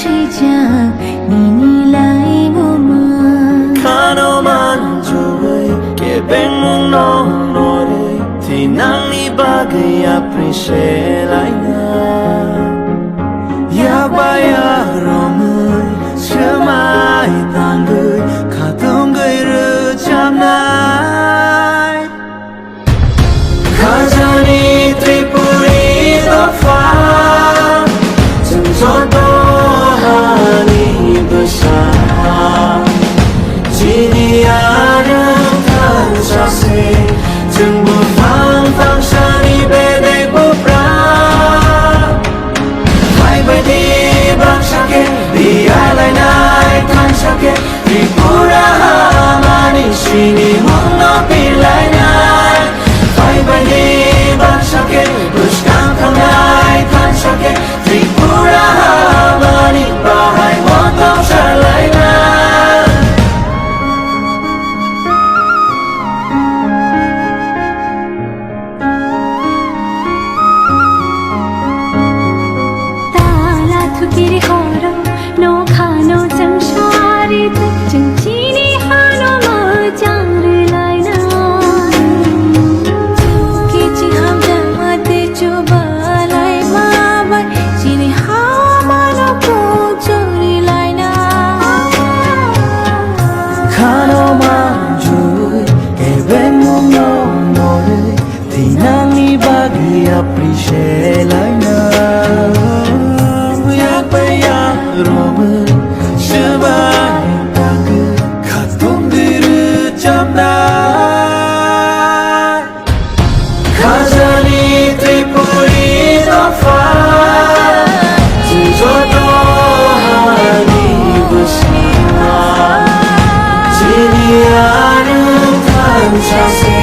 睡觉，你来我吗？看到满周围，给变木弄落的，提囊你把给呀陪谁来呢？呀吧呀romai，semai tanggai，卡东给热jam night，卡着你Tripuri Tafa，正做多哈你不傻。Jini ada tersasih Jengbu fang shani bedek bupra Hai bedi bang shake Biar lai nai kan shake Tripura hamani shini mono pilai nai Hai bedi bang shake Bushkan kang nai kan shake Tripura hamani bahai mono shalai nai Kiri horo no khano jang shari jang chini hano mo jar lai na kichi ham jamate chuba lai ma bai chini hamano ko chori lai na khano ma jui e ben mong no no ti nang ni bagi appreciate lai na romai semai tanggai khatung diru jam night khazani Tripuri Tafa Jinjoto hani bersama Jini anu tan sase